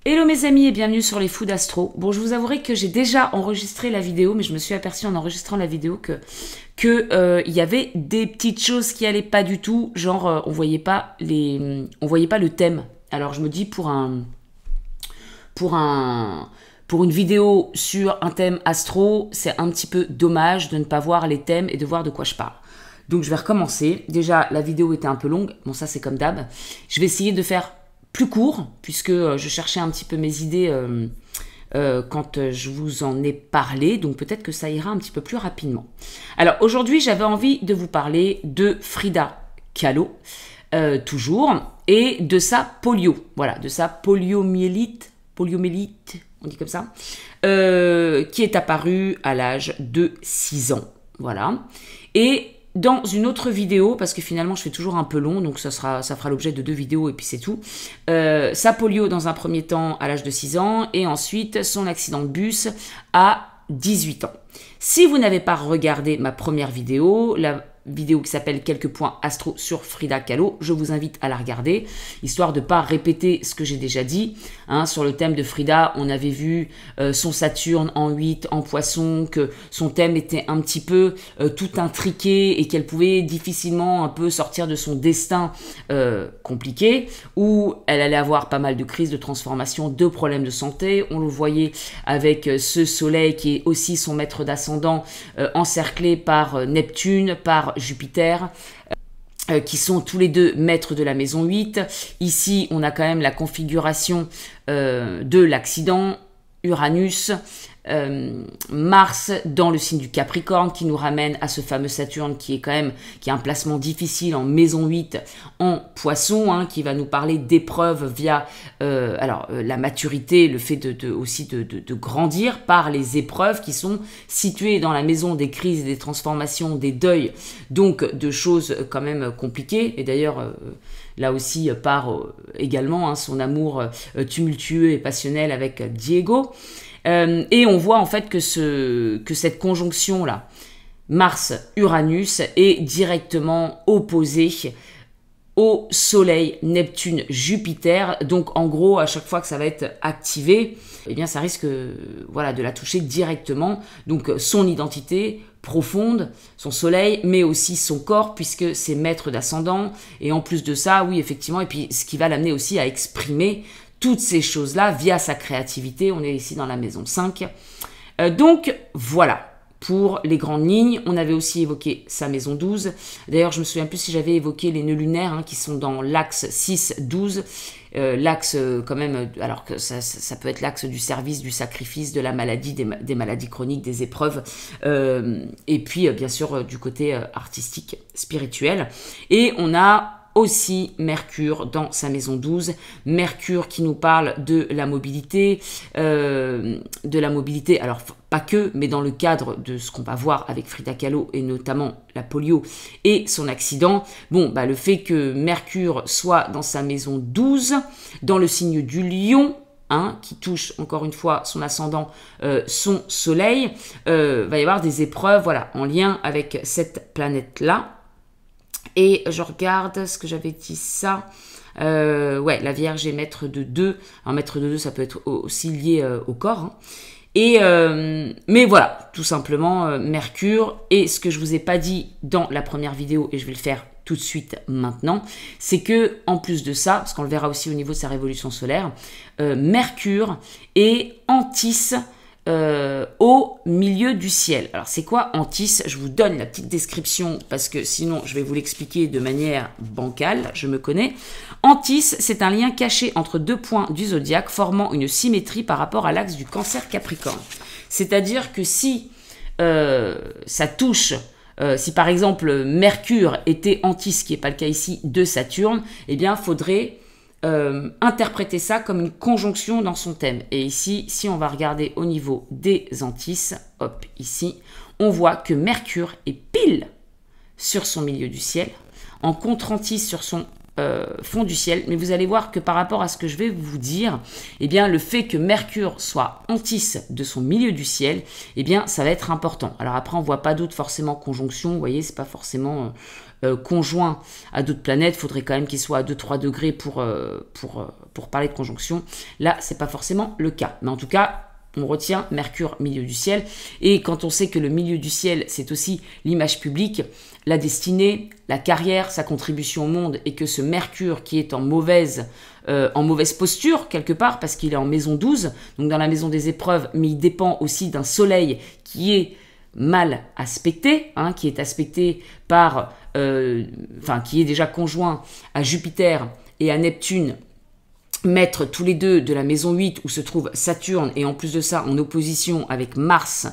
Hello mes amis et bienvenue sur les Fous d'Astro. Bon, je vous avouerai que j'ai déjà enregistré la vidéo, mais je me suis aperçue en enregistrant la vidéo que y avait des petites choses qui allaient pas du tout, genre on voyait pas le thème. Alors je me dis pour une vidéo sur un thème astro, c'est un petit peu dommage de ne pas voir les thèmes et de voir de quoi je parle. Donc je vais recommencer. Déjà la vidéo était un peu longue, bon ça c'est comme d'hab. Je vais essayer de faire plus court, puisque je cherchais un petit peu mes idées quand je vous en ai parlé, donc peut-être que ça ira un petit peu plus rapidement. Alors aujourd'hui, j'avais envie de vous parler de Frida Kahlo, toujours, et de sa polio, voilà, de sa poliomyélite, on dit comme ça, qui est apparue à l'âge de 6 ans, voilà, et dans une autre vidéo, parce que finalement je fais toujours un peu long, donc ça fera l'objet de 2 vidéos et puis c'est tout. Sa polio dans un premier temps à l'âge de 6 ans et ensuite son accident de bus à 18 ans. Si vous n'avez pas regardé ma première vidéo, la vidéo qui s'appelle Quelques points astro sur Frida Kahlo, je vous invite à la regarder, histoire de ne pas répéter ce que j'ai déjà dit. Sur le thème de Frida, on avait vu son Saturne en 8, en poisson, que son thème était un petit peu tout intriqué et qu'elle pouvait difficilement un peu sortir de son destin compliqué, où elle allait avoir pas mal de crises de transformation, de problèmes de santé. On le voyait avec ce soleil qui est aussi son maître d'ascendant, encerclé par Neptune, par Jupiter, qui sont tous les deux maîtres de la maison 8. Ici, on a quand même la configuration de l'accident, Uranus, Mars dans le signe du Capricorne, qui nous ramène à ce fameux Saturne qui est un placement difficile en maison 8 en Poisson, qui va nous parler d'épreuves via la maturité, le fait aussi de grandir par les épreuves qui sont situées dans la maison des crises, des transformations, des deuils, donc de choses quand même compliquées. Et d'ailleurs là aussi par également son amour tumultueux et passionnel avec Diego. Et on voit en fait que cette conjonction-là, Mars-Uranus, est directement opposée au Soleil, Neptune, Jupiter. Donc en gros, à chaque fois que ça va être activé, eh bien ça risque de la toucher directement. Donc son identité profonde, son soleil, mais aussi son corps, puisque c'est maître d'ascendant. Et en plus de ça, oui, effectivement, et puis ce qui va l'amener aussi à exprimer toutes ces choses-là via sa créativité. On est ici dans la maison 5. Donc, voilà. Pour les grandes lignes, on avait aussi évoqué sa maison 12. D'ailleurs, je me souviens plus si j'avais évoqué les nœuds lunaires qui sont dans l'axe 6-12. L'axe quand même, alors que ça peut être l'axe du service, du sacrifice, de la maladie, des maladies chroniques, des épreuves. Et puis, bien sûr, du côté artistique, spirituel. Et on a aussi Mercure dans sa maison 12, Mercure qui nous parle de la mobilité, alors pas que, mais dans le cadre de ce qu'on va voir avec Frida Kahlo et notamment la polio et son accident. Bon, le fait que Mercure soit dans sa maison 12, dans le signe du Lion, qui touche encore une fois son ascendant, son soleil, va y avoir des épreuves, voilà, en lien avec cette planète-là. Et je regarde ce que j'avais dit ça. Ouais, la Vierge est maître de 2. Un maître de 2, ça peut être aussi lié au corps. Mais voilà, tout simplement, Mercure. Et ce que je vous ai pas dit dans la première vidéo, et je vais le faire tout de suite maintenant, c'est que en plus de ça, parce qu'on le verra aussi au niveau de sa révolution solaire, Mercure est Antis au milieu du ciel. Alors c'est quoi Antis? Je vous donne la petite description parce que sinon je vais vous l'expliquer de manière bancale, je me connais. Antis, c'est un lien caché entre 2 points du zodiaque formant une symétrie par rapport à l'axe du Cancer Capricorne. C'est-à-dire que si ça touche, si par exemple Mercure était Antis, qui n'est pas le cas ici, de Saturne, eh bien faudrait interpréter ça comme une conjonction dans son thème. Et ici, si on va regarder au niveau des Antis, hop, ici, on voit que Mercure est pile sur son milieu du ciel, en contre-Antis sur son fond du ciel. Mais vous allez voir que par rapport à ce que je vais vous dire, eh bien, le fait que Mercure soit en tisse de son milieu du ciel, eh bien, ça va être important. Alors après, on voit pas d'autres forcément conjonctions. Vous voyez, c'est pas forcément conjoint à d'autres planètes. Il faudrait quand même qu'il soit à 2-3 degrés pour parler de conjonction. Là, c'est pas forcément le cas. Mais en tout cas, on retient Mercure, milieu du ciel. Et quand on sait que le milieu du ciel, c'est aussi l'image publique, la destinée, la carrière, sa contribution au monde, et que ce Mercure qui est en mauvaise posture, quelque part, parce qu'il est en maison 12, donc dans la maison des épreuves, mais il dépend aussi d'un soleil qui est mal aspecté, hein, qui est aspecté par, qui est déjà conjoint à Jupiter et à Neptune, maîtres tous les deux de la maison 8 où se trouve Saturne, et en plus de ça en opposition avec Mars,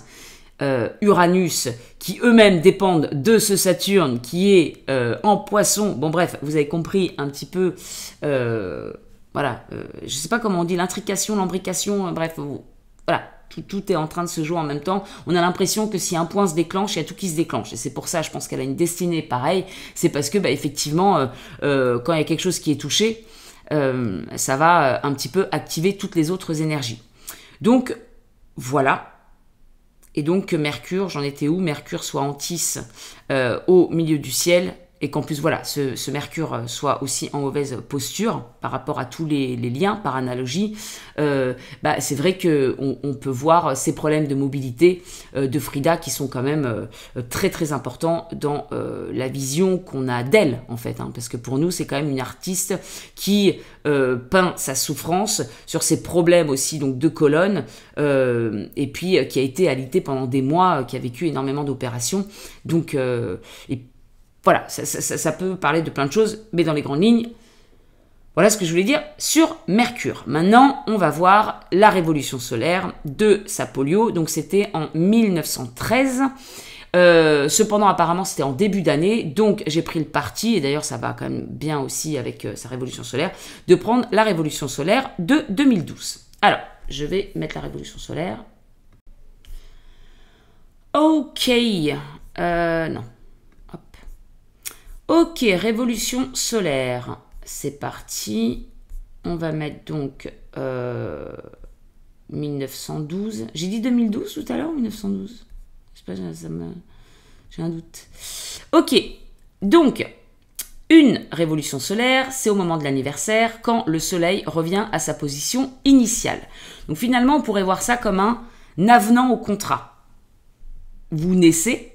Uranus, qui eux-mêmes dépendent de ce Saturne qui est en Poisson. Bon bref, vous avez compris un petit peu, voilà, je sais pas comment on dit, l'intrication, l'embrication, bref, voilà. Tout est en train de se jouer en même temps. On a l'impression que si un point se déclenche, il y a tout qui se déclenche. Et c'est pour ça, je pense qu'elle a une destinée pareille. C'est parce que, effectivement, quand il y a quelque chose qui est touché, ça va un petit peu activer toutes les autres énergies. Donc, voilà. Et donc, Mercure, j'en étais où? Mercure soit en tisse au milieu du ciel. Et qu'en plus, voilà, ce Mercure soit aussi en mauvaise posture par rapport à tous les liens, par analogie, c'est vrai qu'on peut voir ces problèmes de mobilité de Frida qui sont quand même très très importants dans la vision qu'on a d'elle, en fait. Hein, parce que pour nous, c'est quand même une artiste qui peint sa souffrance sur ses problèmes aussi, donc de colonne, et puis qui a été alitée pendant des mois, qui a vécu énormément d'opérations. Donc, voilà, ça peut parler de plein de choses, mais dans les grandes lignes, voilà ce que je voulais dire sur Mercure. Maintenant, on va voir la révolution solaire de Sapolio. Donc, c'était en 1913. Cependant, apparemment, c'était en début d'année. Donc, j'ai pris le parti, et d'ailleurs, ça va quand même bien aussi avec sa révolution solaire, de prendre la révolution solaire de 2012. Alors, je vais mettre la révolution solaire. Ok. Non. Ok, révolution solaire, c'est parti. On va mettre donc 1912. J'ai dit 2012 tout à l'heure ou 1912? Je sais pas, j'ai un doute. Ok, donc une révolution solaire, c'est au moment de l'anniversaire, quand le soleil revient à sa position initiale. Donc finalement, on pourrait voir ça comme un avenant au contrat. Vous naissez.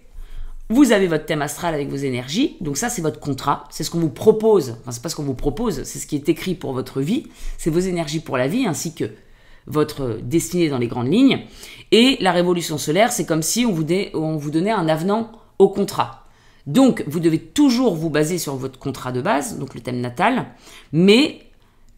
Vous avez votre thème astral avec vos énergies, donc ça c'est votre contrat, c'est ce qu'on vous propose, enfin c'est pas ce qu'on vous propose, c'est ce qui est écrit pour votre vie, c'est vos énergies pour la vie ainsi que votre destinée dans les grandes lignes. Et la révolution solaire, c'est comme si on vous donnait un avenant au contrat. Donc vous devez toujours vous baser sur votre contrat de base, donc le thème natal, mais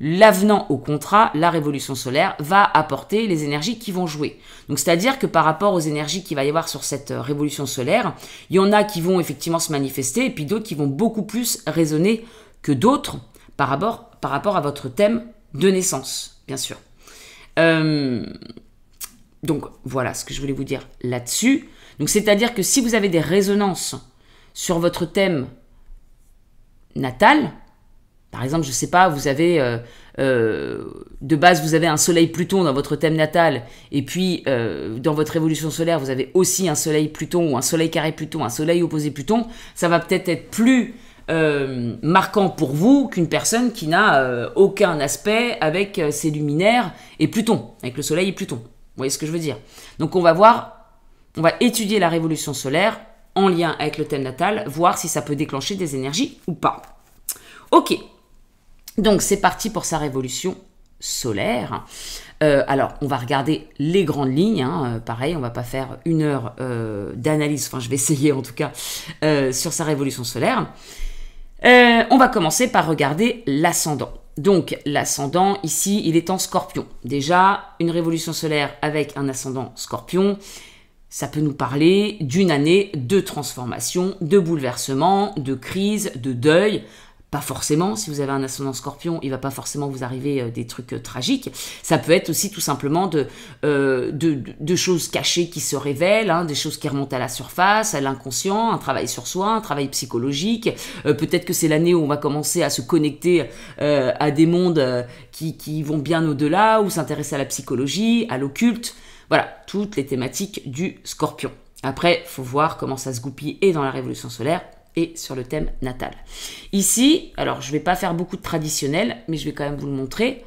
l'avenant au contrat, la révolution solaire, va apporter les énergies qui vont jouer. Donc, c'est-à-dire que par rapport aux énergies qu'il va y avoir sur cette révolution solaire, il y en a qui vont effectivement se manifester et puis d'autres qui vont beaucoup plus résonner que d'autres par rapport à votre thème de naissance, bien sûr. Donc, voilà ce que je voulais vous dire là-dessus. Donc, c'est-à-dire que si vous avez des résonances sur votre thème natal, par exemple, je sais pas, vous avez de base vous avez un soleil Pluton dans votre thème natal, et puis dans votre révolution solaire vous avez aussi un soleil Pluton ou un soleil carré Pluton, un soleil opposé Pluton, ça va peut-être être plus marquant pour vous qu'une personne qui n'a aucun aspect avec ses luminaires et Pluton, avec le soleil et Pluton. Vous voyez ce que je veux dire? Donc on va étudier la révolution solaire en lien avec le thème natal, voir si ça peut déclencher des énergies ou pas. Ok. Donc, c'est parti pour sa révolution solaire. Alors, on va regarder les grandes lignes. Hein. Pareil, on va pas faire une heure d'analyse. Enfin, je vais essayer en tout cas sur sa révolution solaire. On va commencer par regarder l'ascendant. Donc, l'ascendant, ici, il est en Scorpion. Déjà, une révolution solaire avec un ascendant Scorpion, ça peut nous parler d'une année de transformation, de bouleversement, de crise, de deuil, Pas forcément, si vous avez un ascendant Scorpion, il va pas forcément vous arriver des trucs tragiques. Ça peut être aussi tout simplement de choses cachées qui se révèlent, hein, des choses qui remontent à la surface, à l'inconscient, un travail sur soi, un travail psychologique. Peut-être que c'est l'année où on va commencer à se connecter à des mondes qui vont bien au-delà, ou s'intéresser à la psychologie, à l'occulte. Voilà, toutes les thématiques du Scorpion. Après, faut voir comment ça se goupille et dans la révolution solaire et sur le thème natal. Ici, alors je ne vais pas faire beaucoup de traditionnel, mais je vais quand même vous le montrer.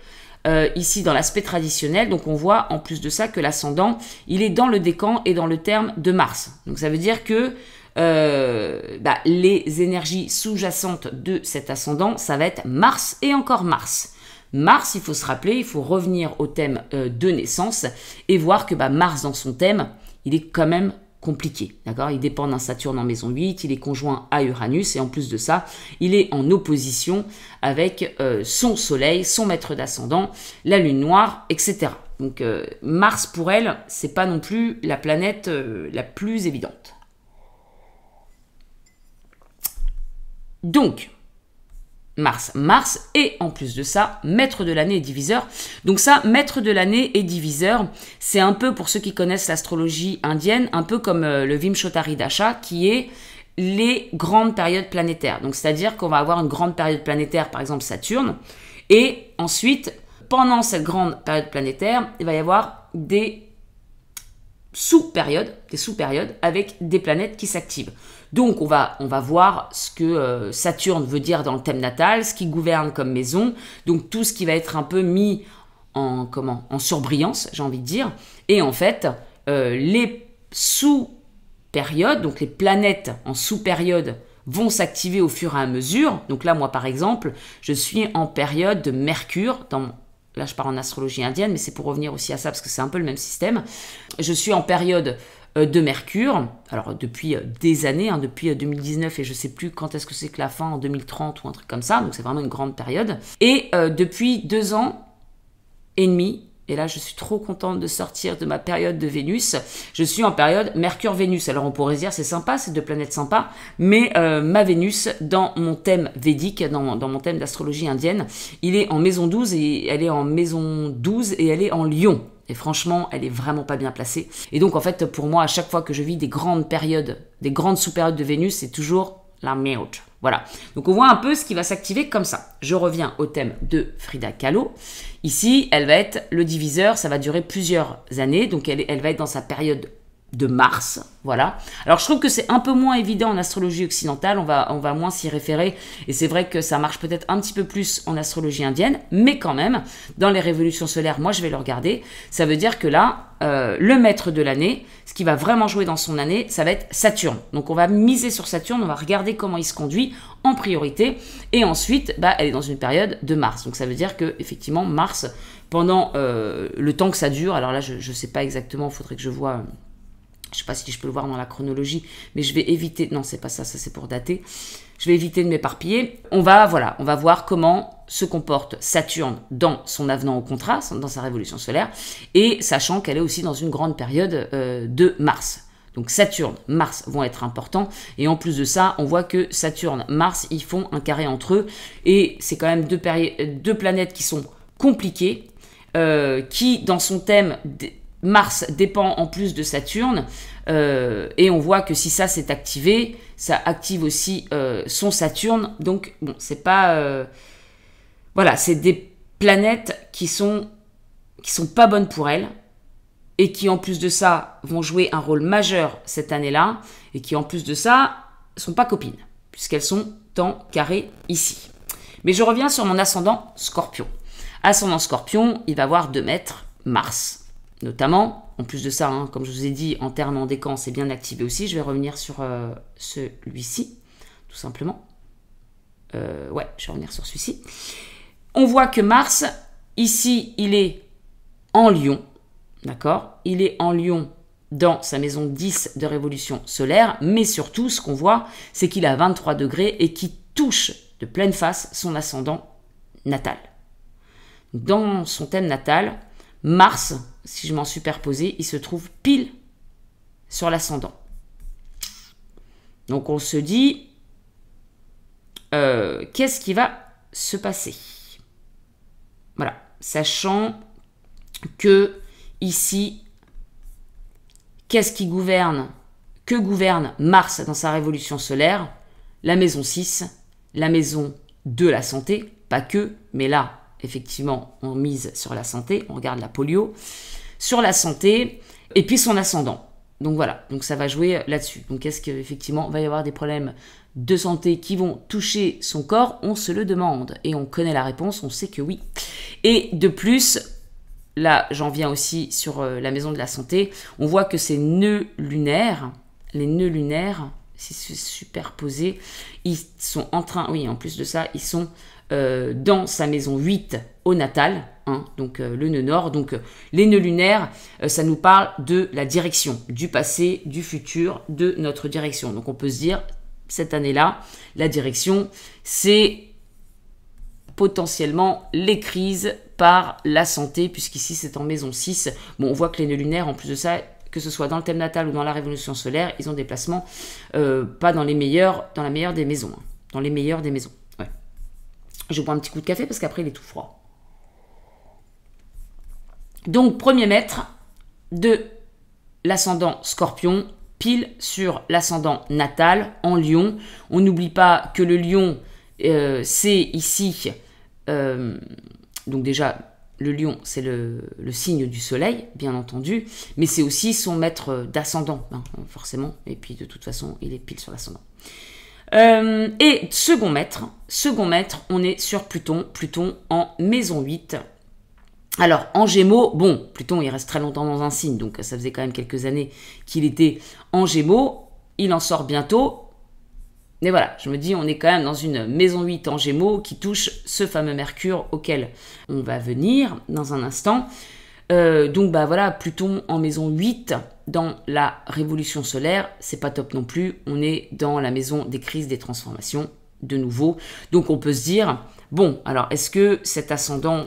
Ici, dans l'aspect traditionnel, donc on voit en plus de ça que l'ascendant, il est dans le décan et dans le terme de Mars. Donc ça veut dire que les énergies sous-jacentes de cet ascendant, ça va être Mars et encore Mars. Mars, il faut se rappeler, il faut revenir au thème de naissance et voir que Mars dans son thème, il est quand même compliqué, d'accord? Il dépend d'un Saturne en maison 8, il est conjoint à Uranus et en plus de ça, il est en opposition avec son Soleil, son maître d'ascendant, la Lune noire, etc. Donc Mars pour elle, c'est pas non plus la planète la plus évidente. Donc Mars et en plus de ça, maître de l'année et diviseur. Donc ça, maître de l'année et diviseur, c'est un peu pour ceux qui connaissent l'astrologie indienne, un peu comme le Vimshottari Dasha, qui est les grandes périodes planétaires. Donc c'est-à-dire qu'on va avoir une grande période planétaire, par exemple Saturne, et ensuite, pendant cette grande période planétaire, il va y avoir des sous-périodes avec des planètes qui s'activent. Donc, on va voir ce que Saturne veut dire dans le thème natal, ce qui gouverne comme maison, donc tout ce qui va être un peu mis en surbrillance, j'ai envie de dire. Et en fait, les sous-périodes, donc les planètes en sous-période, vont s'activer au fur et à mesure. Donc là, moi, par exemple, je suis en période de Mercure, là, je pars en astrologie indienne, mais c'est pour revenir aussi à ça, parce que c'est un peu le même système. Je suis en période de Mercure, alors depuis des années, depuis 2019, et je sais plus quand est-ce que c'est que la fin, en 2030 ou un truc comme ça, donc c'est vraiment une grande période. Et depuis 2 ans et demi, et là je suis trop contente de sortir de ma période de Vénus, je suis en période Mercure-Vénus. Alors on pourrait se dire c'est sympa, c'est 2 planètes sympas, mais ma Vénus, dans mon thème védique, dans mon thème d'astrologie indienne, il est en maison 12 et elle est en maison 12 et elle est en Lion. Et franchement, elle est vraiment pas bien placée. Et donc, en fait, pour moi, à chaque fois que je vis des grandes périodes, des grandes sous-périodes de Vénus, c'est toujours la merde. Voilà. Donc, on voit un peu ce qui va s'activer comme ça. Je reviens au thème de Frida Kahlo. Ici, elle va être le diviseur. Ça va durer plusieurs années. Donc, elle va être dans sa période de Mars, voilà. Alors je trouve que c'est un peu moins évident en astrologie occidentale, on va moins s'y référer, et c'est vrai que ça marche peut-être un petit peu plus en astrologie indienne, mais quand même, dans les révolutions solaires, moi je vais le regarder, ça veut dire que là, le maître de l'année, ce qui va vraiment jouer dans son année, ça va être Saturne. Donc on va miser sur Saturne, on va regarder comment il se conduit en priorité, et ensuite, elle est dans une période de Mars, donc ça veut dire que effectivement Mars, pendant le temps que ça dure, alors là je sais pas exactement, il faudrait que je vois... Je ne sais pas si je peux le voir dans la chronologie, mais je vais éviter... Non, c'est pas ça, ça c'est pour dater. Je vais éviter de m'éparpiller. On va voir comment se comporte Saturne dans son avenant au contrat, dans sa révolution solaire, et sachant qu'elle est aussi dans une grande période de Mars. Donc Saturne, Mars vont être importants, et en plus de ça, on voit que Saturne, Mars, ils font un carré entre eux, et c'est quand même deux planètes qui sont compliquées, qui, dans son thème... Mars dépend en plus de Saturne, et on voit que si ça s'est activé, ça active aussi son Saturne. Donc, bon, c'est pas... voilà, c'est des planètes qui sont pas bonnes pour elle, et qui en plus de ça vont jouer un rôle majeur cette année-là, et qui en plus de ça sont pas copines, puisqu'elles sont en carré ici. Mais je reviens sur mon ascendant Scorpion. Ascendant Scorpion, il va avoir 2 maîtres, Mars. Notamment, en plus de ça, comme je vous ai dit, en termes en décan, c'est bien activé aussi. Je vais revenir sur celui-ci, tout simplement. Ouais, je vais revenir sur celui-ci. On voit que Mars, ici, il est en Lion, d'accord? Il est en Lion dans sa maison 10 de révolution solaire, mais surtout, ce qu'on voit, c'est qu'il a 23 degrés et qu'il touche de pleine face son ascendant natal. Dans son thème natal, Mars, si je m'en superposais, il se trouve pile sur l'ascendant. Donc on se dit, qu'est-ce qui va se passer? Voilà, sachant que ici, qu'est-ce qui gouverne? Que gouverne Mars dans sa révolution solaire? La maison 6, la maison de la santé, pas que, mais là, effectivement, on mise sur la santé, on regarde la polio, sur la santé, et puis son ascendant. Donc voilà, donc ça va jouer là-dessus. Donc est-ce qu'effectivement, il va y avoir des problèmes de santé qui vont toucher son corps? On se le demande, et on connaît la réponse, on sait que oui. Et de plus, là, j'en viens aussi sur la maison de la santé, on voit que ces nœuds lunaires, les nœuds lunaires, si c'est superposé, ils sont en train, oui, en plus de ça, ils sont dans sa maison 8 au natal, hein, donc le nœud nord. Donc les nœuds lunaires, ça nous parle de la direction, du passé, du futur, de notre direction. Donc on peut se dire, cette année-là, la direction, c'est potentiellement les crises par la santé, puisqu'ici c'est en maison 6. Bon, on voit que les nœuds lunaires, en plus de ça, que ce soit dans le thème natal ou dans la révolution solaire, ils ont des placements pas dans la meilleure des maisons. Hein, dans les meilleures des maisons. Ouais. Je bois un petit coup de café parce qu'après il est tout froid. Donc, premier maître de l'ascendant Scorpion, pile sur l'ascendant natal en Lion. On n'oublie pas que le Lion, c'est ici... donc déjà... Le lion, c'est le signe du soleil, bien entendu, mais c'est aussi son maître d'ascendant, hein, forcément, et puis de toute façon, il est pile sur l'ascendant. Et second maître, on est sur Pluton en maison 8. Alors, en Gémeaux, bon, Pluton, il reste très longtemps dans un signe, donc ça faisait quand même quelques années qu'il était en Gémeaux, il en sort bientôt. Mais voilà, je me dis, on est quand même dans une maison 8 en Gémeaux qui touche ce fameux Mercure auquel on va venir dans un instant. Donc bah voilà, Pluton en maison 8 dans la révolution solaire, c'est pas top non plus. On est dans la maison des crises, des transformations de nouveau. Donc on peut se dire, bon, alors est-ce que cet ascendant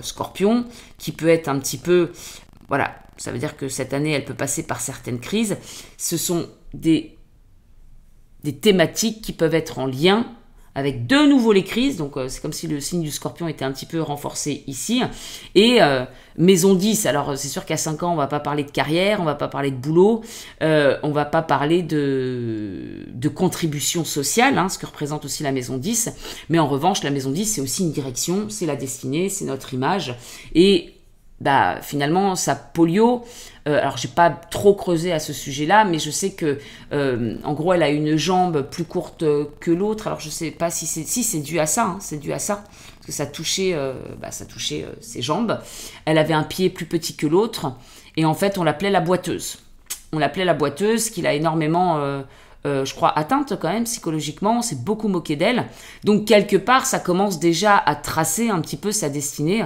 Scorpion, qui peut être un petit peu... Voilà, ça veut dire que cette année, elle peut passer par certaines crises. Ce sont des thématiques qui peuvent être en lien avec de nouveau les crises, donc c'est comme si le signe du Scorpion était un petit peu renforcé ici, et maison 10, alors c'est sûr qu'à 5 ans on va pas parler de carrière, on va pas parler de boulot, on va pas parler de contribution sociale, hein, ce que représente aussi la maison 10, mais en revanche la maison 10 c'est aussi une direction, c'est la destinée, c'est notre image, et bah finalement sa polio, alors j'ai pas trop creusé à ce sujet-là, mais je sais que en gros elle a une jambe plus courte que l'autre. Alors je sais pas si c'est dû à ça, hein, c'est dû à ça parce que ça touchait ses jambes. Elle avait un pied plus petit que l'autre et en fait on l'appelait la boiteuse. On l'appelait la boiteuse, qu'il a énormément je crois atteinte quand même psychologiquement, on s'est beaucoup moqué d'elle. Donc quelque part ça commence déjà à tracer un petit peu sa destinée,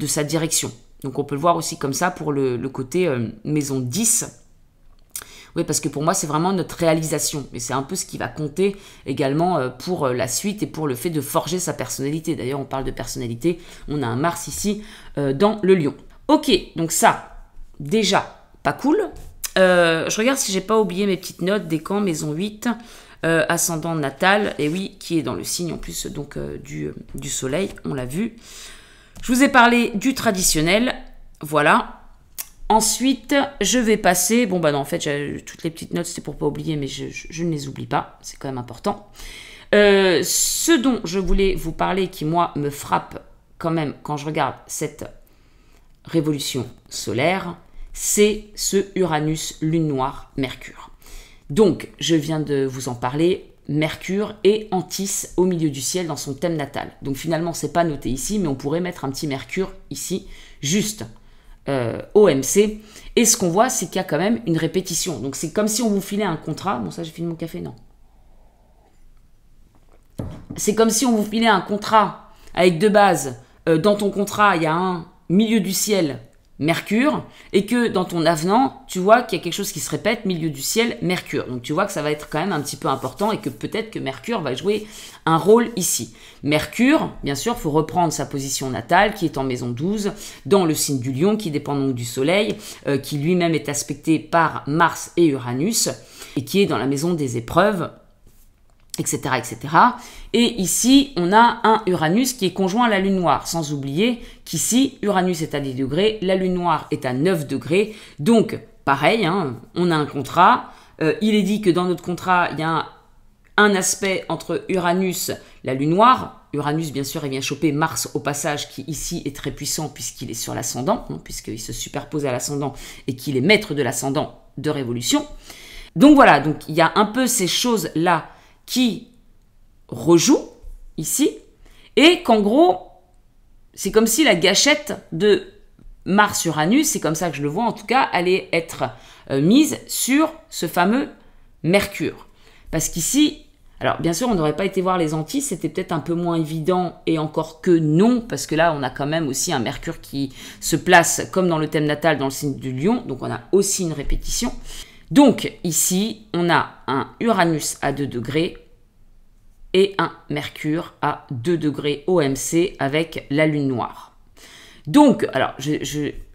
de sa direction. Donc on peut le voir aussi comme ça pour le côté maison 10. Oui, parce que pour moi, c'est vraiment notre réalisation. Et c'est un peu ce qui va compter également pour la suite et pour le fait de forger sa personnalité. D'ailleurs, on parle de personnalité. On a un Mars ici dans le Lion. Ok, donc ça, déjà, pas cool. Je regarde si j'ai pas oublié mes petites notes. Décan, maison 8, ascendant natal. Et oui, qui est dans le signe en plus donc du soleil, on l'a vu. Je vous ai parlé du traditionnel, voilà. Ensuite, je vais passer... Bon, bah non, en fait, toutes les petites notes, c'est pour pas oublier, mais je ne les oublie pas. C'est quand même important. Ce dont je voulais vous parler, qui, moi, me frappe quand même quand je regarde cette révolution solaire, c'est ce Uranus, lune noire, Mercure. Donc, je viens de vous en parler... Mercure et Antis au milieu du ciel dans son thème natal. Donc finalement, c'est pas noté ici, mais on pourrait mettre un petit Mercure ici, juste OMC. Et ce qu'on voit, c'est qu'il y a quand même une répétition. Donc c'est comme si on vous filait un contrat. Bon, ça, j'ai fini mon café, non. C'est comme si on vous filait un contrat avec deux bases. Dans ton contrat, il y a un milieu du ciel Mercure, et que dans ton avenant, tu vois qu'il y a quelque chose qui se répète, milieu du ciel, Mercure. Donc tu vois que ça va être quand même un petit peu important et que peut-être que Mercure va jouer un rôle ici. Mercure, bien sûr, il faut reprendre sa position natale, qui est en maison 12, dans le signe du Lion, qui dépend donc du Soleil, qui lui-même est aspecté par Mars et Uranus, et qui est dans la maison des épreuves, etc., etc. Et ici, on a un Uranus qui est conjoint à la Lune noire, sans oublier qu'ici, Uranus est à 10 degrés, la Lune noire est à 9 degrés. Donc, pareil, hein, on a un contrat. Il est dit que dans notre contrat, il y a un aspect entre Uranus, la Lune noire. Uranus, bien sûr, il vient choper Mars au passage, qui ici est très puissant puisqu'il est sur l'ascendant, hein, puisqu'il se superpose à l'ascendant et qu'il est maître de l'ascendant de révolution. Donc voilà, donc il y a un peu ces choses-là qui rejouent ici, et qu'en gros, c'est comme si la gâchette de Mars-Uranus, c'est comme ça que je le vois en tout cas, allait être mise sur ce fameux Mercure. Parce qu'ici, alors bien sûr on n'aurait pas été voir les Antilles, c'était peut-être un peu moins évident, et encore que non, parce que là on a quand même aussi un Mercure qui se place comme dans le thème natal dans le signe du Lion, donc on a aussi une répétition. Donc ici on a un Uranus à 2 degrés et un Mercure à 2 degrés OMC avec la Lune noire. Donc, alors,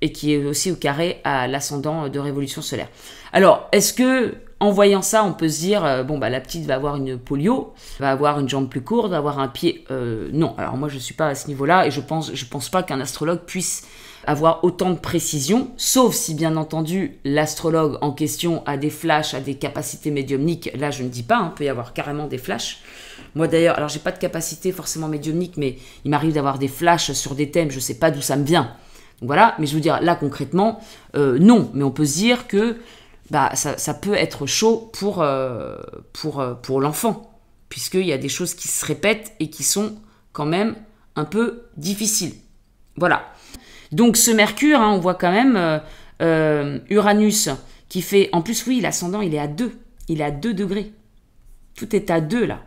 et qui est aussi au carré à l'ascendant de révolution solaire. Alors, est-ce que, en voyant ça, on peut se dire, bon, bah, la petite va avoir une polio, va avoir une jambe plus courte, va avoir un pied... non, alors moi, je ne suis pas à ce niveau-là, et je pense pas qu'un astrologue puisse avoir autant de précision, sauf si, bien entendu, l'astrologue en question a des flashs, a des capacités médiumniques. Là, je ne dis pas, hein, il peut y avoir carrément des flashs. Moi d'ailleurs, alors j'ai pas de capacité forcément médiumnique, mais il m'arrive d'avoir des flashs sur des thèmes, je sais pas d'où ça me vient. Donc voilà, mais je veux dire, là concrètement, non, mais on peut se dire que bah, ça peut être chaud pour l'enfant, puisqu'il y a des choses qui se répètent et qui sont quand même un peu difficiles. Voilà. Donc ce Mercure, hein, on voit quand même Uranus qui fait, en plus oui, l'ascendant il est à 2, il est à 2 degrés. Tout est à 2 là.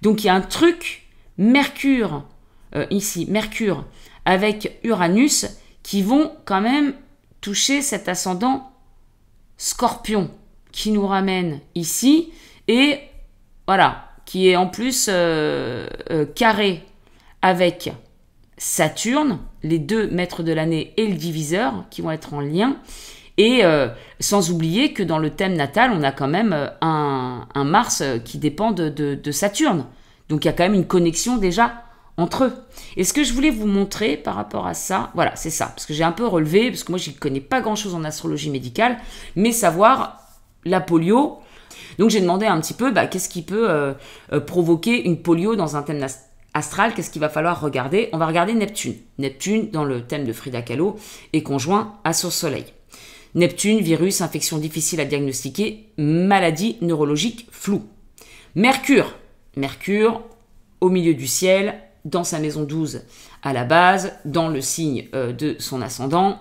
Donc il y a un truc, Mercure, ici, Mercure avec Uranus, qui vont quand même toucher cet ascendant Scorpion, qui nous ramène ici, et voilà, qui est en plus carré avec Saturne, les deux maîtres de l'année et le diviseur, qui vont être en lien. Et sans oublier que dans le thème natal, on a quand même un Mars qui dépend de Saturne. Donc il y a quand même une connexion déjà entre eux. Et ce que je voulais vous montrer par rapport à ça, voilà, c'est ça. Parce que j'ai un peu relevé, parce que moi je ne connais pas grand-chose en astrologie médicale, mais savoir la polio. Donc j'ai demandé un petit peu, bah, qu'est-ce qui peut provoquer une polio dans un thème astral, qu'est-ce qu'il va falloir regarder? On va regarder Neptune. Neptune, dans le thème de Frida Kahlo, est conjoint à son soleil. Neptune, virus, infection difficile à diagnostiquer, maladie neurologique floue. Mercure, Mercure au milieu du ciel, dans sa maison 12 à la base, dans le signe de son ascendant.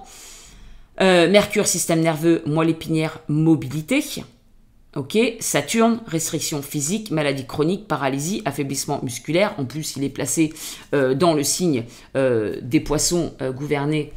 Mercure, système nerveux, moelle épinière, mobilité. Ok, Saturne, restriction physique, maladie chronique, paralysie, affaiblissement musculaire. En plus, il est placé dans le signe des poissons gouvernés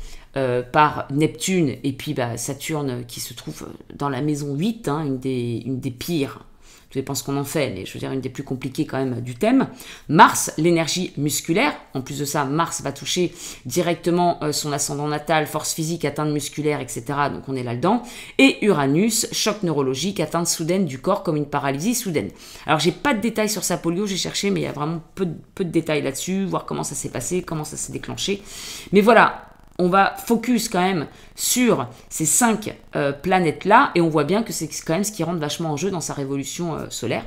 par Neptune, et puis bah, Saturne qui se trouve dans la maison 8, hein, une des pires, tout dépend ce qu'on en fait, mais je veux dire une des plus compliquées quand même du thème. Mars, l'énergie musculaire, en plus de ça, Mars va toucher directement son ascendant natal, force physique, atteinte musculaire, etc. Donc on est là-dedans. Et Uranus, choc neurologique, atteinte soudaine du corps comme une paralysie soudaine. Alors j'ai pas de détails sur sa polio, j'ai cherché, mais il y a vraiment peu de détails là-dessus, voir comment ça s'est passé, comment ça s'est déclenché. Mais voilà, on va focus quand même sur ces 5 planètes-là, et on voit bien que c'est quand même ce qui rentre vachement en jeu dans sa révolution solaire.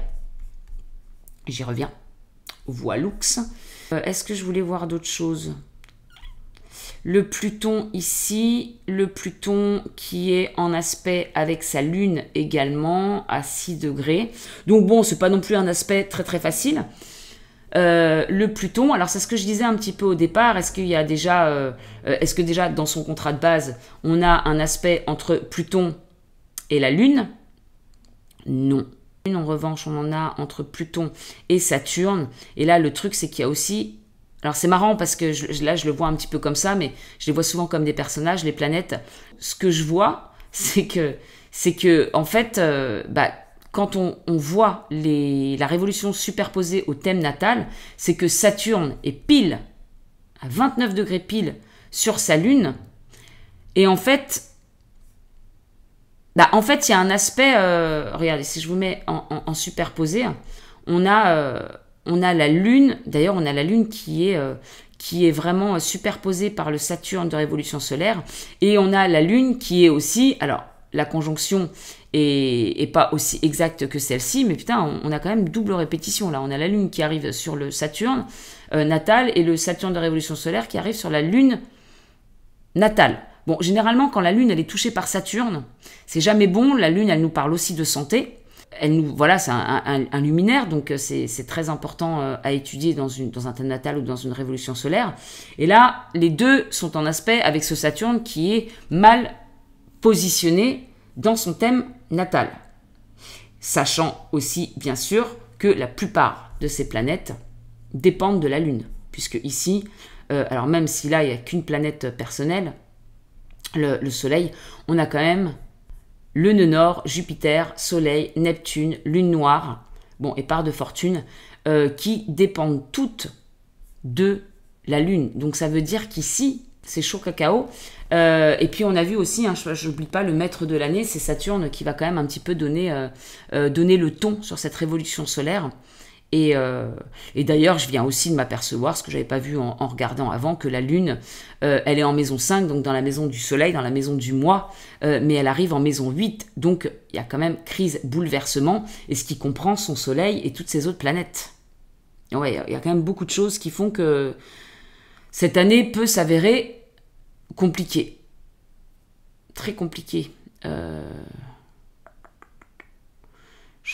J'y reviens. Voilux. Est-ce que je voulais voir d'autres choses? Le Pluton ici, le Pluton qui est en aspect avec sa Lune également à 6 degrés. Donc bon, c'est pas non plus un aspect très très facile. Le Pluton, alors c'est ce que je disais un petit peu au départ, est-ce qu'il y a déjà, est-ce que déjà dans son contrat de base, on a un aspect entre Pluton et la Lune? Non. En revanche, on en a entre Pluton et Saturne, et là le truc c'est qu'il y a aussi, alors c'est marrant parce que là je le vois un petit peu comme ça, mais je les vois souvent comme des personnages, les planètes. Ce que je vois, c'est que en fait, quand on voit la révolution superposée au thème natal, c'est que Saturne est pile, à 29 degrés pile, sur sa Lune. Et en fait, il y a un aspect, regardez, si je vous mets en superposé, on a la Lune, d'ailleurs on a la Lune qui est vraiment superposée par le Saturne de révolution solaire, et on a la Lune qui est aussi, alors la conjonction est pas aussi exacte que celle-ci, mais putain, on a quand même double répétition là. On a la Lune qui arrive sur le Saturne natal et le Saturne de révolution solaire qui arrive sur la Lune natale. Bon, généralement, quand la Lune elle est touchée par Saturne, c'est jamais bon. La Lune, elle nous parle aussi de santé. Voilà, c'est un luminaire, donc c'est très important à étudier dans un thème natal ou dans une révolution solaire. Et là, les deux sont en aspect avec ce Saturne qui est mal positionné dans son thème natal. Sachant aussi, bien sûr, que la plupart de ces planètes dépendent de la Lune. Puisque ici, alors même si là, il n'y a qu'une planète personnelle, le Soleil, on a quand même le nœud nord, Jupiter, Soleil, Neptune, Lune noire, bon, et part de fortune, qui dépendent toutes de la Lune. Donc ça veut dire qu'ici, c'est chaud cacao. Et puis on a vu aussi, hein, je n'oublie pas, le maître de l'année, c'est Saturne qui va quand même un petit peu donner le ton sur cette révolution solaire. Et d'ailleurs, je viens aussi de m'apercevoir, ce que je n'avais pas vu en regardant avant, que la Lune, elle est en maison 5, donc dans la maison du Soleil, dans la maison du mois, mais elle arrive en maison 8, donc il y a quand même crise, bouleversement, et ce qui comprend son Soleil et toutes ces autres planètes. Ouais, il y a quand même beaucoup de choses qui font que cette année peut s'avérer compliquée. Très compliquée. Je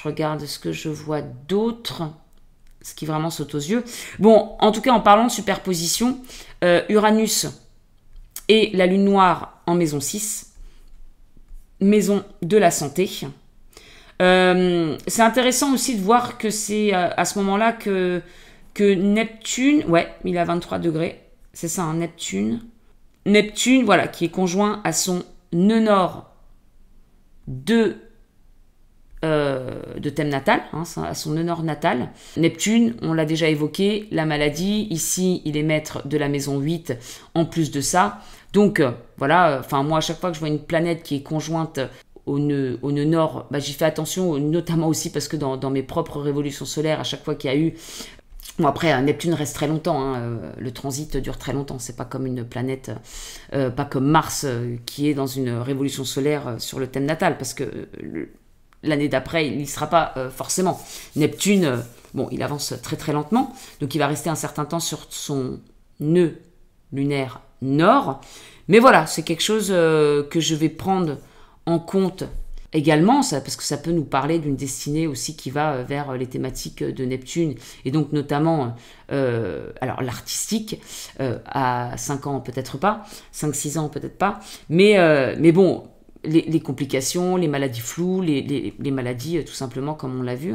regarde ce que je vois d'autre, ce qui vraiment saute aux yeux. Bon, en tout cas, en parlant de superposition, Uranus et la Lune noire en maison 6, maison de la santé. C'est intéressant aussi de voir que c'est à ce moment-là que Neptune, ouais, il a 23 degrés, c'est ça, hein, Neptune, voilà, qui est conjoint à son nœud nord de thème natal, hein, à son nœud nord natal. Neptune, on l'a déjà évoqué, la maladie, ici il est maître de la maison 8 en plus de ça. Donc voilà, enfin moi à chaque fois que je vois une planète qui est conjointe au nœud nord, bah, j'y fais attention, notamment aussi parce que dans mes propres révolutions solaires, à chaque fois qu'il y a eu... Bon après, Neptune reste très longtemps, hein, le transit dure très longtemps, c'est pas comme une planète, pas comme Mars qui est dans une révolution solaire sur le thème natal, parce que... l'année d'après, il n'y sera pas forcément. Neptune, bon, il avance très très lentement, donc il va rester un certain temps sur son nœud lunaire nord. Mais voilà, c'est quelque chose que je vais prendre en compte également, parce que ça peut nous parler d'une destinée aussi qui va vers les thématiques de Neptune, et donc notamment, alors l'artistique, à 5 ans peut-être pas, 5-6 ans peut-être pas, mais bon, les complications, les maladies floues, les maladies tout simplement comme on l'a vu.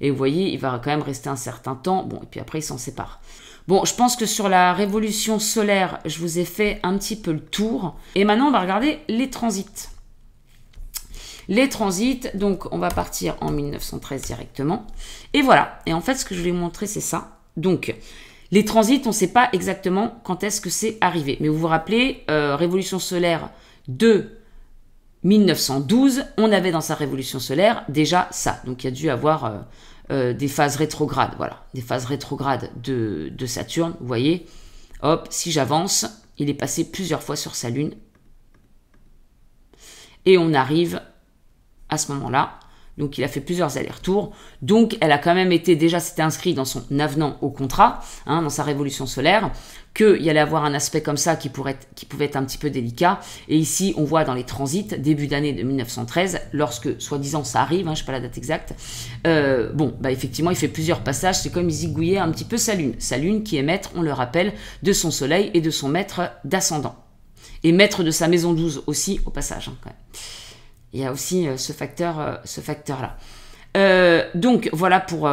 Et vous voyez, il va quand même rester un certain temps. Bon, et puis après, il s'en sépare. Bon, je pense que sur la révolution solaire, je vous ai fait un petit peu le tour. Et maintenant, on va regarder les transits. Les transits, donc on va partir en 1913 directement. Et voilà. Et en fait, ce que je vais vous montrer, c'est ça. Donc, les transits, on ne sait pas exactement quand est-ce que c'est arrivé. Mais vous vous rappelez, révolution solaire de 1912, on avait dans sa révolution solaire déjà ça. Donc il y a dû avoir des phases rétrogrades, voilà, des phases rétrogrades de Saturne. Vous voyez, hop, si j'avance, il est passé plusieurs fois sur sa Lune. Et on arrive à ce moment-là. Donc il a fait plusieurs allers-retours. Donc elle a quand même été, déjà c'était inscrit dans son avenant au contrat, hein, dans sa révolution solaire, qu'il y allait avoir un aspect comme ça qui pouvait être un petit peu délicat. Et ici on voit dans les transits, début d'année de 1913, lorsque soi-disant ça arrive, hein, je ne sais pas la date exacte, bon, bah effectivement il fait plusieurs passages, c'est comme il zigouillait un petit peu sa Lune qui est maître, on le rappelle, de son soleil et de son maître d'ascendant. Et maître de sa maison 12 aussi au passage, hein, quand même. Il y a aussi ce facteur-là. Donc, voilà pour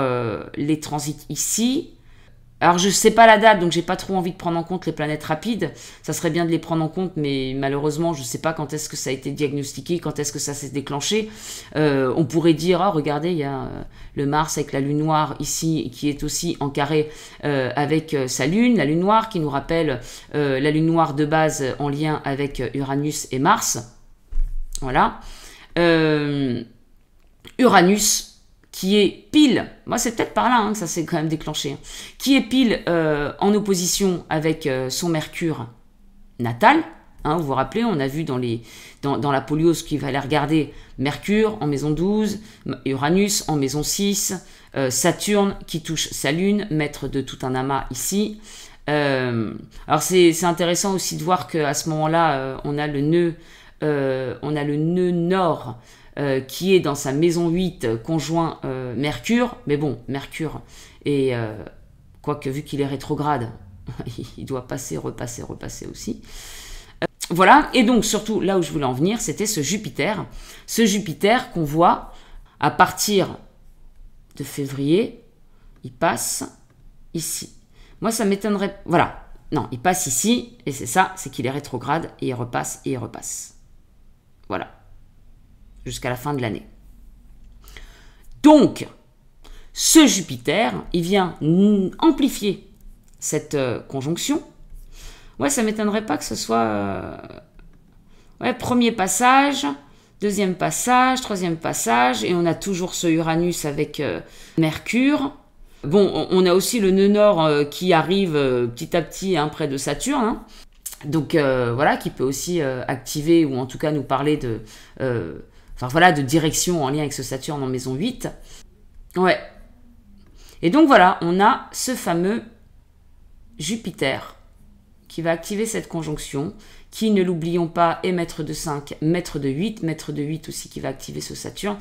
les transits ici. Alors, je ne sais pas la date, donc j'ai pas trop envie de prendre en compte les planètes rapides. Ça serait bien de les prendre en compte, mais malheureusement, je ne sais pas quand est-ce que ça a été diagnostiqué, quand est-ce que ça s'est déclenché. On pourrait dire, oh, regardez, il y a le Mars avec la Lune noire ici, qui est aussi en carré avec sa Lune, la Lune noire, qui nous rappelle la Lune noire de base en lien avec Uranus et Mars. Voilà. Uranus, qui est pile, moi c'est peut-être par là hein, que ça s'est quand même déclenché, hein, qui est pile en opposition avec son Mercure natal. Hein, vous vous rappelez, on a vu dans la poliose qu'il fallait regarder Mercure en maison 12, Uranus en maison 6, Saturne qui touche sa lune, maître de tout un amas ici. Alors c'est intéressant aussi de voir qu'à ce moment-là, on a le nœud nord qui est dans sa maison 8 conjoint Mercure. Mais bon, Mercure, et quoique vu qu'il est rétrograde, il doit passer, repasser aussi. Voilà, et donc surtout là où je voulais en venir, c'était ce Jupiter qu'on voit à partir de février, il passe ici. Moi ça m'étonnerait, voilà, non, il passe ici, et c'est ça, c'est qu'il est rétrograde, et il repasse. Voilà, jusqu'à la fin de l'année. Donc, ce Jupiter, il vient amplifier cette conjonction. Ouais, ça m'étonnerait pas que ce soit premier passage, deuxième passage, troisième passage, et on a toujours ce Uranus avec Mercure. Bon, on a aussi le nœud nord qui arrive petit à petit hein, près de Saturne, hein. Donc voilà, qui peut aussi activer ou en tout cas nous parler de, de direction en lien avec ce Saturne en maison 8. Ouais. Et donc voilà, on a ce fameux Jupiter qui va activer cette conjonction, qui, ne l'oublions pas, est maître de 5, maître de 8 aussi qui va activer ce Saturne.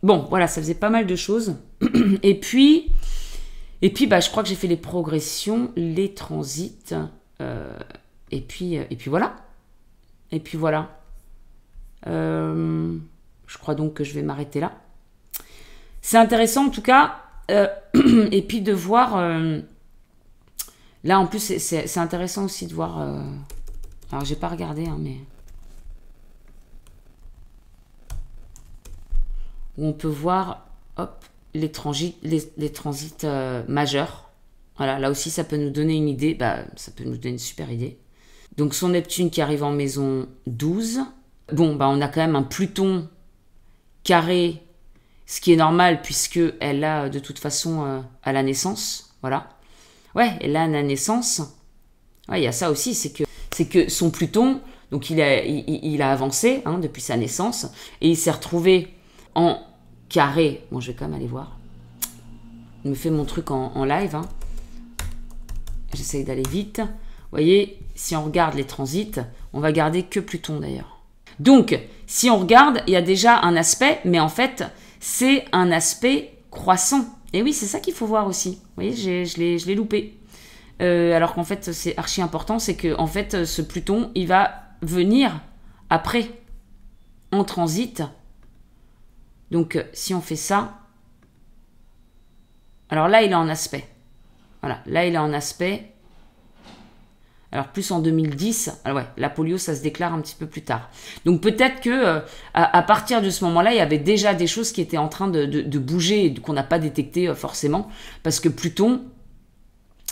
Bon, voilà, ça faisait pas mal de choses. Et puis je crois que j'ai fait les progressions, les transits, et puis voilà. Je crois donc que je vais m'arrêter là. C'est intéressant en tout cas, et puis de voir... Là, en plus, c'est intéressant aussi de voir... Alors, j'ai pas regardé, hein, mais... Où on peut voir, hop, les transits majeurs. Voilà, là aussi, ça peut nous donner une idée. Bah, ça peut nous donner une super idée. Donc, son Neptune qui arrive en maison 12. Bon, bah, on a quand même un Pluton carré, ce qui est normal, puisque elle a, de toute façon, à la naissance. Voilà. Ouais, et là, à la naissance, ouais, il y a ça aussi, c'est que son Pluton, donc il a avancé hein, depuis sa naissance, et il s'est retrouvé en carré. Bon, je vais quand même aller voir. Je me fais mon truc en live. Hein. J'essaye d'aller vite. Vous voyez, si on regarde les transits, on va garder que Pluton d'ailleurs. Donc, si on regarde, il y a déjà un aspect, mais en fait, c'est un aspect croissant. Et oui, c'est ça qu'il faut voir aussi. Vous voyez, je l'ai loupé. Alors qu'en fait, c'est archi important, c'est que en fait, ce Pluton, il va venir après, en transit. Donc, si on fait ça... Alors là, il est en aspect. Voilà, là, il est en aspect. Alors, plus en 2010, alors ouais, la polio, ça se déclare un petit peu plus tard. Donc, peut-être que à partir de ce moment-là, il y avait déjà des choses qui étaient en train de bouger et qu'on n'a pas détecté forcément. Parce que Pluton,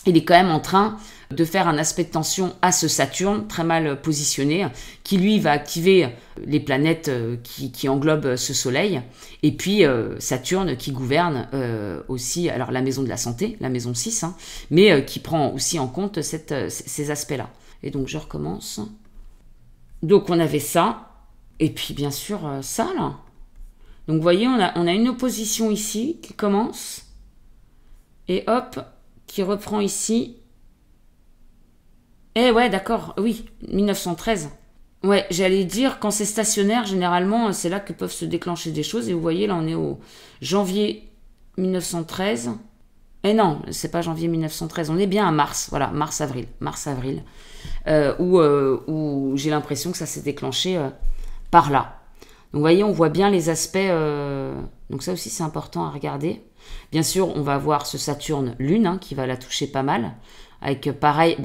il est quand même en train de faire un aspect de tension à ce Saturne, très mal positionné, qui lui va activer les planètes qui englobent ce Soleil. Et puis Saturne qui gouverne aussi, alors la maison de la santé, la maison 6, hein, mais qui prend aussi en compte ces aspects-là. Et donc je recommence. Donc on avait ça, et puis bien sûr ça là. Donc vous voyez, on a une opposition ici qui commence, et hop, qui reprend ici. Eh ouais, d'accord, oui, 1913. Ouais, j'allais dire, quand c'est stationnaire, généralement, c'est là que peuvent se déclencher des choses. Et vous voyez, là, on est au janvier 1913. Eh non, c'est pas janvier 1913, on est bien à mars, voilà, mars-avril, où j'ai l'impression que ça s'est déclenché par là. Donc vous voyez, on voit bien les aspects, donc ça aussi c'est important à regarder. Bien sûr, on va voir ce Saturne-Lune hein, qui va la toucher pas mal. Avec pareil,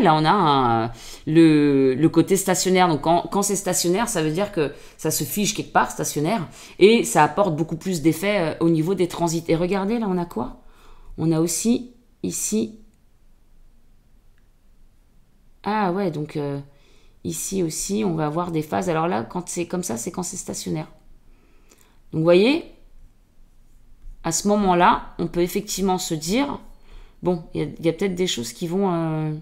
là on a le côté stationnaire. Donc quand c'est stationnaire, ça veut dire que ça se fige quelque part, stationnaire, et ça apporte beaucoup plus d'effets au niveau des transits. Et regardez, là on a quoi? On a aussi ici... Ah ouais, donc ici aussi on va avoir des phases. Alors là, quand c'est comme ça, c'est quand c'est stationnaire. Donc vous voyez, à ce moment-là, on peut effectivement se dire, bon, il y a peut-être des choses qui vont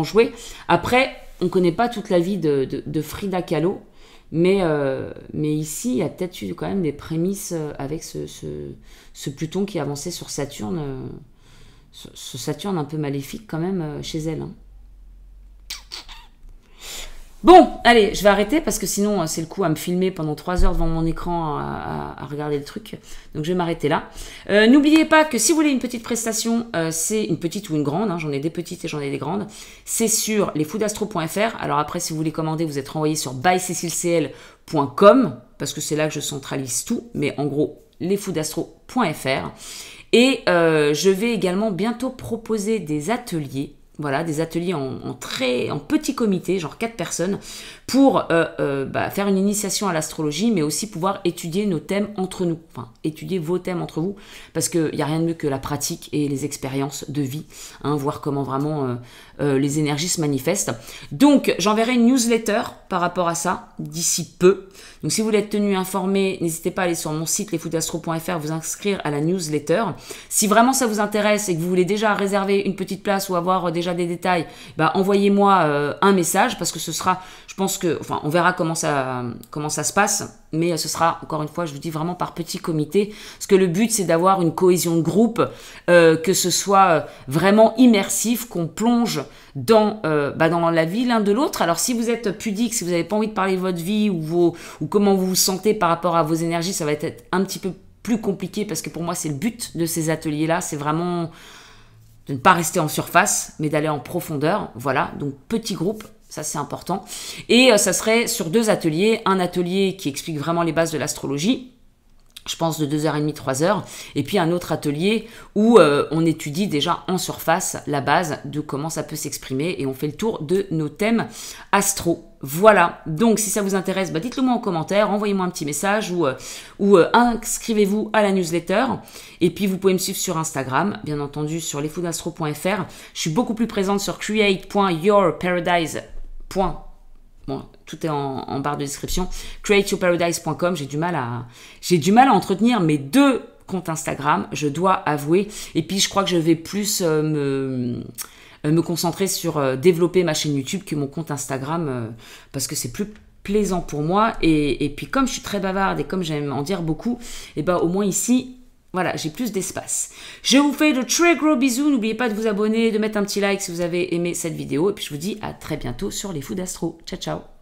jouer. Après, on ne connaît pas toute la vie de Frida Kahlo, mais ici, il y a peut-être eu quand même des prémices avec ce Pluton qui avançait sur Saturne, ce Saturne un peu maléfique quand même chez elle. Hein. Bon, allez, je vais arrêter parce que sinon c'est le coup à me filmer pendant 3 heures devant mon écran à regarder le truc. Donc je vais m'arrêter là. N'oubliez pas que si vous voulez une petite prestation, c'est une petite ou une grande, hein, j'en ai des petites et j'en ai des grandes, c'est sur lesfoodastro.fr. Alors après, si vous voulez commander, vous êtes renvoyé sur bycecilcl.com parce que c'est là que je centralise tout, mais en gros, lesfoodastro.fr. Et je vais également bientôt proposer des ateliers. Voilà, des ateliers en petit comité, genre 4 personnes, pour faire une initiation à l'astrologie, mais aussi pouvoir étudier nos thèmes entre nous. Enfin, étudier vos thèmes entre vous, parce qu'il n'y a rien de mieux que la pratique et les expériences de vie, hein, voir comment vraiment les énergies se manifestent. Donc, j'enverrai une newsletter par rapport à ça, d'ici peu. Donc, si vous voulez être tenu informé, n'hésitez pas à aller sur mon site lesfoodastro.fr, vous inscrire à la newsletter. Si vraiment ça vous intéresse et que vous voulez déjà réserver une petite place ou avoir déjà des détails, bah, envoyez-moi un message parce que ce sera, je pense que, enfin, on verra comment ça se passe, mais ce sera, encore une fois, je vous dis vraiment par petit comité, parce que le but, c'est d'avoir une cohésion de groupe, que ce soit vraiment immersif, qu'on plonge dans la vie l'un de l'autre. Alors, si vous êtes pudique, si vous n'avez pas envie de parler de votre vie ou comment vous vous sentez par rapport à vos énergies, ça va être un petit peu plus compliqué parce que pour moi, c'est le but de ces ateliers-là, c'est vraiment de ne pas rester en surface, mais d'aller en profondeur. Voilà, donc petit groupe, ça c'est important. Et ça serait sur 2 ateliers, un atelier qui explique vraiment les bases de l'astrologie, je pense de 2h30, 3h, et puis un autre atelier où on étudie déjà en surface la base de comment ça peut s'exprimer et on fait le tour de nos thèmes astro. Voilà, donc si ça vous intéresse, bah dites-le moi en commentaire, envoyez-moi un petit message ou inscrivez-vous à la newsletter. Et puis vous pouvez me suivre sur Instagram, bien entendu sur lesfoodastro.fr. Je suis beaucoup plus présente sur create.yourparadise. Bon, tout est en barre de description. createyourparadise.com. J'ai du mal à entretenir mes 2 comptes Instagram, je dois avouer. Et puis je crois que je vais plus me concentrer sur développer ma chaîne YouTube que mon compte Instagram parce que c'est plus plaisant pour moi. Et puis comme je suis très bavarde et comme j'aime en dire beaucoup, et ben au moins ici, voilà, j'ai plus d'espace. Je vous fais de très gros bisous. N'oubliez pas de vous abonner, de mettre un petit like si vous avez aimé cette vidéo. Et puis je vous dis à très bientôt sur les Food Astro. Ciao, ciao.